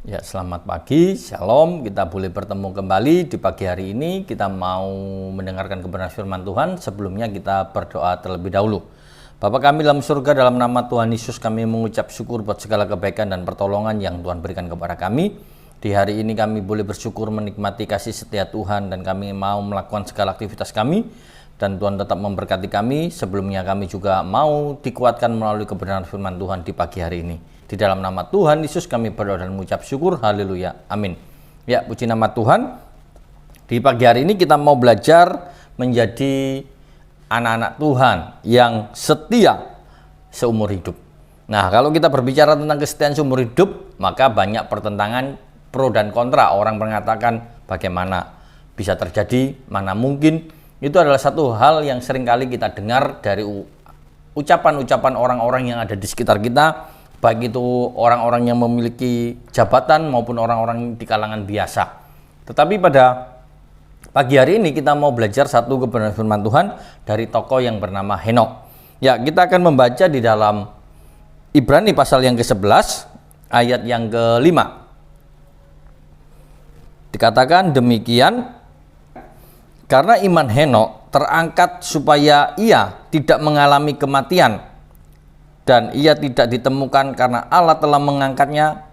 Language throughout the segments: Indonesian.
Ya, selamat pagi, shalom. Kita boleh bertemu kembali di pagi hari ini. Kita mau mendengarkan kebenaran firman Tuhan. Sebelumnya kita berdoa terlebih dahulu. Bapa kami dalam surga, dalam nama Tuhan Yesus kami mengucap syukur buat segala kebaikan dan pertolongan yang Tuhan berikan kepada kami. Di hari ini kami boleh bersyukur menikmati kasih setia Tuhan dan kami mau melakukan segala aktivitas kami. Dan Tuhan tetap memberkati kami. Sebelumnya kami juga mau dikuatkan melalui kebenaran firman Tuhan di pagi hari ini. Di dalam nama Tuhan Yesus kami berdoa dan mengucap syukur. Haleluya. Amin. Ya, puji nama Tuhan. Di pagi hari ini kita mau belajar menjadi anak-anak Tuhan yang setia seumur hidup. Nah, kalau kita berbicara tentang kesetiaan seumur hidup, maka banyak pertentangan pro dan kontra. Orang mengatakan bagaimana bisa terjadi, mana mungkin. Itu adalah satu hal yang seringkali kita dengar dari ucapan-ucapan orang-orang yang ada di sekitar kita, baik itu orang-orang yang memiliki jabatan maupun orang-orang di kalangan biasa. Tetapi pada pagi hari ini kita mau belajar satu kebenaran firman Tuhan dari tokoh yang bernama Henok. Ya, kita akan membaca di dalam Ibrani pasal yang ke-11 ayat yang ke-5. Dikatakan demikian, karena iman Henok terangkat supaya ia tidak mengalami kematian, dan ia tidak ditemukan karena Allah telah mengangkatnya,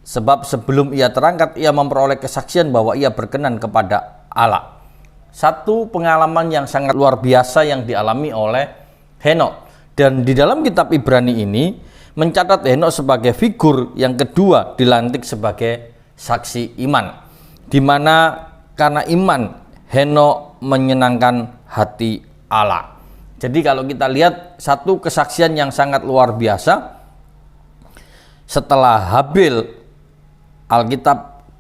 sebab sebelum ia terangkat ia memperoleh kesaksian bahwa ia berkenan kepada Allah. Satu pengalaman yang sangat luar biasa yang dialami oleh Henok. Dan di dalam kitab Ibrani ini mencatat Henok sebagai figur yang kedua dilantik sebagai saksi iman, di mana karena iman Henok menyenangkan hati Allah. Jadi kalau kita lihat satu kesaksian yang sangat luar biasa, setelah Habil,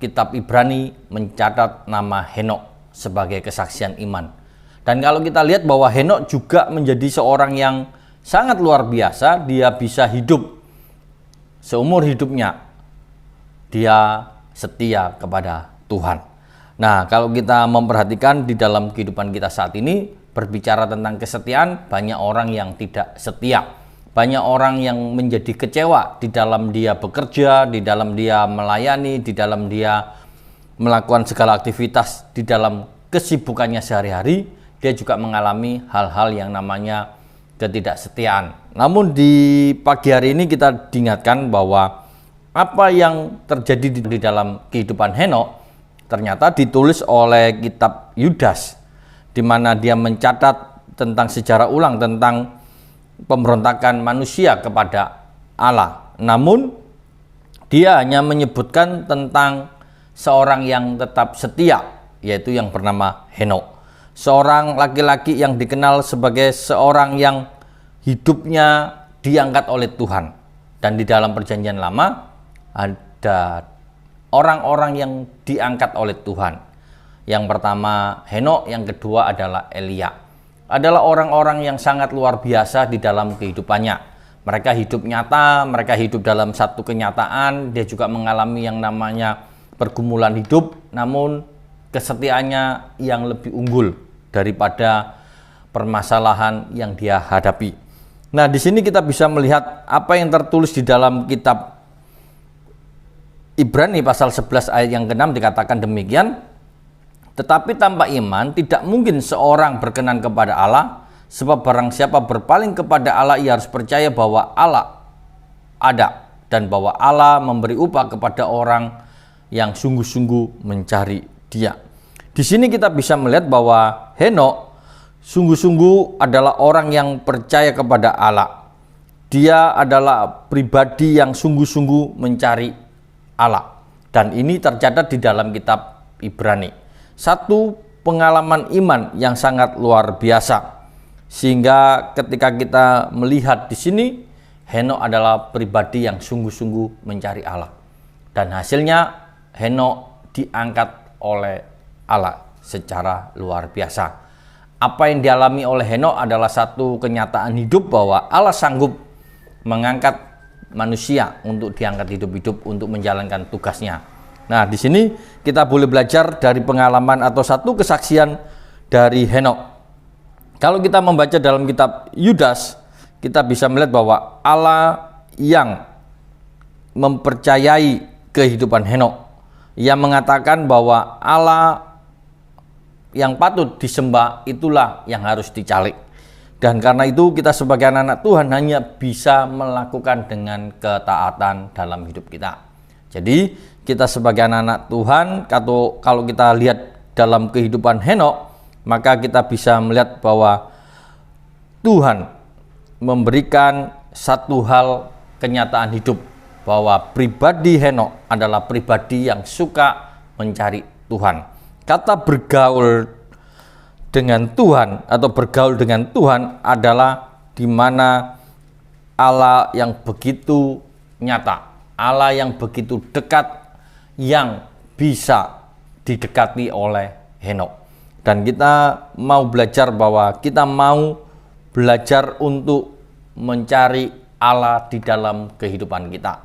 kitab Ibrani mencatat nama Henok sebagai kesaksian iman. Dan kalau kita lihat bahwa Henok juga menjadi seorang yang sangat luar biasa, dia bisa hidup seumur hidupnya, dia setia kepada Tuhan. Nah, kalau kita memperhatikan di dalam kehidupan kita saat ini, berbicara tentang kesetiaan, banyak orang yang tidak setia. Banyak orang yang menjadi kecewa di dalam dia bekerja, di dalam dia melayani, di dalam dia melakukan segala aktivitas, di dalam kesibukannya sehari-hari, dia juga mengalami hal-hal yang namanya ketidaksetiaan. Namun di pagi hari ini kita diingatkan bahwa apa yang terjadi di dalam kehidupan Henok ternyata ditulis oleh kitab Yudas, di mana dia mencatat tentang sejarah ulang tentang pemberontakan manusia kepada Allah. Namun dia hanya menyebutkan tentang seorang yang tetap setia, yaitu yang bernama Henok. Seorang laki-laki yang dikenal sebagai seorang yang hidupnya diangkat oleh Tuhan. Dan di dalam perjanjian lama ada orang-orang yang diangkat oleh Tuhan. Yang pertama Henok, yang kedua adalah Elia. Adalah orang-orang yang sangat luar biasa di dalam kehidupannya. Mereka hidup nyata, mereka hidup dalam satu kenyataan. Dia juga mengalami yang namanya pergumulan hidup, namun kesetiaannya yang lebih unggul daripada permasalahan yang dia hadapi. Nah, di sini kita bisa melihat apa yang tertulis di dalam kitab Ibrani pasal 11 ayat yang ke-6 dikatakan demikian, tetapi tanpa iman tidak mungkin seorang berkenan kepada Allah, sebab barang siapa berpaling kepada Allah ia harus percaya bahwa Allah ada dan bahwa Allah memberi upah kepada orang yang sungguh-sungguh mencari Dia. Di sini kita bisa melihat bahwa Henok sungguh-sungguh adalah orang yang percaya kepada Allah. Dia adalah pribadi yang sungguh-sungguh mencari Allah. Dan ini tercatat di dalam kitab Ibrani. Satu pengalaman iman yang sangat luar biasa. Sehingga ketika kita melihat di sini, Henok adalah pribadi yang sungguh-sungguh mencari Allah. Dan hasilnya Henok diangkat oleh Allah secara luar biasa. Apa yang dialami oleh Henok adalah satu kenyataan hidup bahwa Allah sanggup mengangkat manusia untuk diangkat hidup-hidup untuk menjalankan tugasnya. Nah, di sini kita boleh belajar dari pengalaman atau satu kesaksian dari Henok. Kalau kita membaca dalam kitab Yudas, kita bisa melihat bahwa Allah yang mempercayai kehidupan Henok. Ia mengatakan bahwa Allah yang patut disembah itulah yang harus dicari. Dan karena itu kita sebagai anak-anak Tuhan hanya bisa melakukan dengan ketaatan dalam hidup kita. Jadi kita sebagai anak-anak Tuhan, kalau kita lihat dalam kehidupan Henok, maka kita bisa melihat bahwa Tuhan memberikan satu hal kenyataan hidup, bahwa pribadi Henok adalah pribadi yang suka mencari Tuhan. Kata bergaul dengan Tuhan atau bergaul dengan Tuhan adalah di mana Allah yang begitu nyata, Allah yang begitu dekat, yang bisa didekati oleh Henok. Dan kita mau belajar bahwa kita mau belajar untuk mencari Allah di dalam kehidupan kita.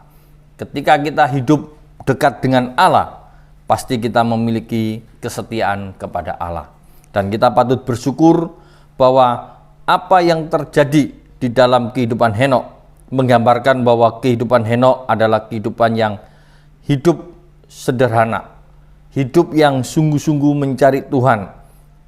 Ketika kita hidup dekat dengan Allah, pasti kita memiliki kesetiaan kepada Allah. Dan kita patut bersyukur bahwa apa yang terjadi di dalam kehidupan Henok menggambarkan bahwa kehidupan Henok adalah kehidupan yang hidup sederhana, hidup yang sungguh-sungguh mencari Tuhan,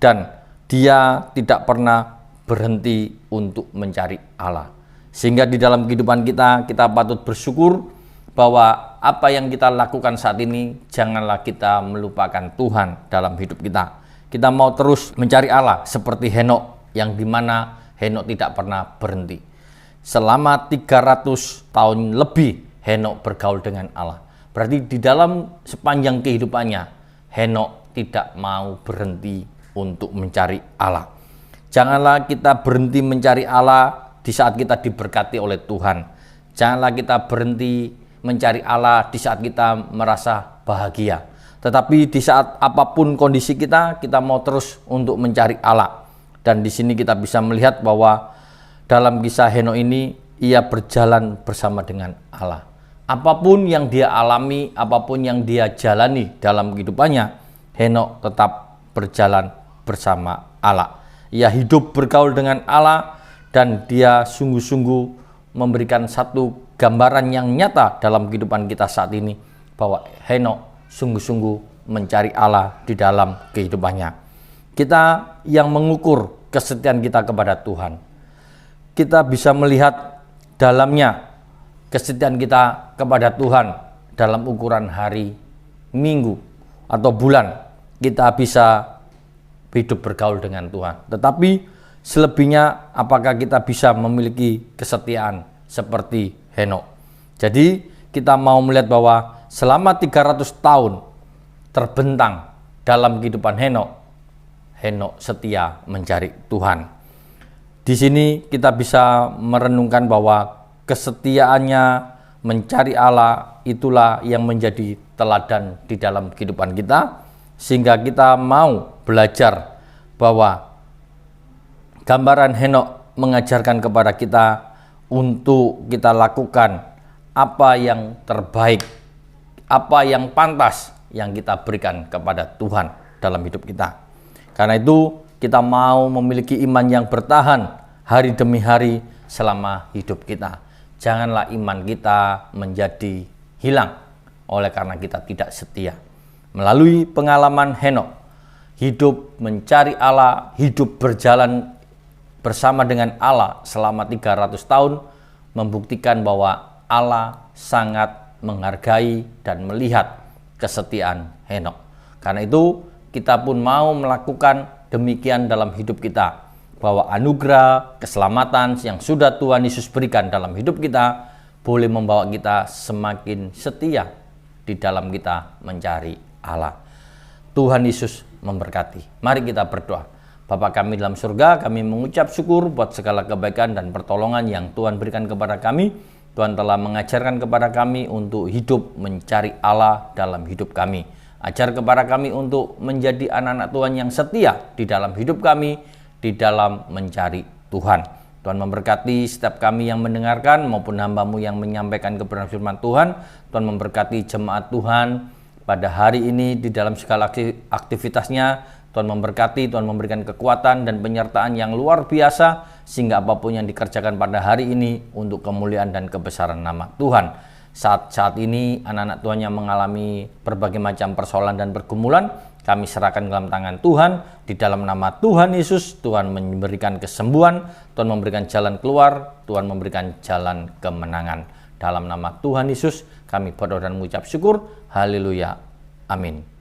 dan dia tidak pernah berhenti untuk mencari Allah. Sehingga di dalam kehidupan kita patut bersyukur bahwa apa yang kita lakukan saat ini, janganlah kita melupakan Tuhan dalam hidup kita. Kita mau terus mencari Allah seperti Henok, yang dimana Henok tidak pernah berhenti. Selama 300 tahun lebih Henok bergaul dengan Allah. Berarti di dalam sepanjang kehidupannya, Henok tidak mau berhenti untuk mencari Allah. Janganlah kita berhenti mencari Allah di saat kita diberkati oleh Tuhan. Janganlah kita berhenti mencari Allah di saat kita merasa bahagia. Tetapi di saat apapun kondisi kita mau terus untuk mencari Allah. Dan di sini kita bisa melihat bahwa dalam kisah Henok ini, ia berjalan bersama dengan Allah. Apapun yang dia alami, apapun yang dia jalani dalam kehidupannya, Henok tetap berjalan bersama Allah. Ia hidup bergaul dengan Allah, dan dia sungguh-sungguh memberikan satu gambaran yang nyata dalam kehidupan kita saat ini, bahwa Henok sungguh-sungguh mencari Allah di dalam kehidupannya. Kita yang mengukur kesetiaan kita kepada Tuhan, kita bisa melihat dalamnya kesetiaan kita kepada Tuhan dalam ukuran hari, minggu, atau bulan. Kita bisa hidup bergaul dengan Tuhan. Tetapi selebihnya, apakah kita bisa memiliki kesetiaan seperti Henok? Jadi kita mau melihat bahwa selama 300 tahun terbentang dalam kehidupan Henok, Henok setia mencari Tuhan. Di sini kita bisa merenungkan bahwa kesetiaannya mencari Allah itulah yang menjadi teladan di dalam kehidupan kita, sehingga kita mau belajar bahwa gambaran Henok mengajarkan kepada kita untuk kita lakukan apa yang terbaik, apa yang pantas yang kita berikan kepada Tuhan dalam hidup kita. Karena itu kita mau memiliki iman yang bertahan hari demi hari selama hidup kita. Janganlah iman kita menjadi hilang oleh karena kita tidak setia. Melalui pengalaman Henok, hidup mencari Allah, hidup berjalan bersama dengan Allah selama 300 tahun, membuktikan bahwa Allah sangat menghargai dan melihat kesetiaan Henok. Karena itu kita pun mau melakukan demikian dalam hidup kita, bahwa anugerah keselamatan yang sudah Tuhan Yesus berikan dalam hidup kita boleh membawa kita semakin setia di dalam kita mencari Allah. Tuhan Yesus memberkati. Mari kita berdoa. Bapa kami dalam surga, kami mengucap syukur buat segala kebaikan dan pertolongan yang Tuhan berikan kepada kami. Tuhan telah mengajarkan kepada kami untuk hidup mencari Allah dalam hidup kami. Ajar kepada kami untuk menjadi anak-anak Tuhan yang setia di dalam hidup kami, di dalam mencari Tuhan. Tuhan memberkati setiap kami yang mendengarkan maupun hamba-Mu yang menyampaikan kebenaran firman Tuhan. Tuhan memberkati jemaat Tuhan pada hari ini di dalam segala aktivitasnya. Tuhan memberkati, Tuhan memberikan kekuatan dan penyertaan yang luar biasa, sehingga apapun yang dikerjakan pada hari ini untuk kemuliaan dan kebesaran nama Tuhan. Saat ini anak-anak Tuhan yang mengalami berbagai macam persoalan dan pergumulan, kami serahkan dalam tangan Tuhan. Di dalam nama Tuhan Yesus, Tuhan memberikan kesembuhan, Tuhan memberikan jalan keluar, Tuhan memberikan jalan kemenangan. Dalam nama Tuhan Yesus, kami berdoa dan mengucap syukur. Haleluya. Amin.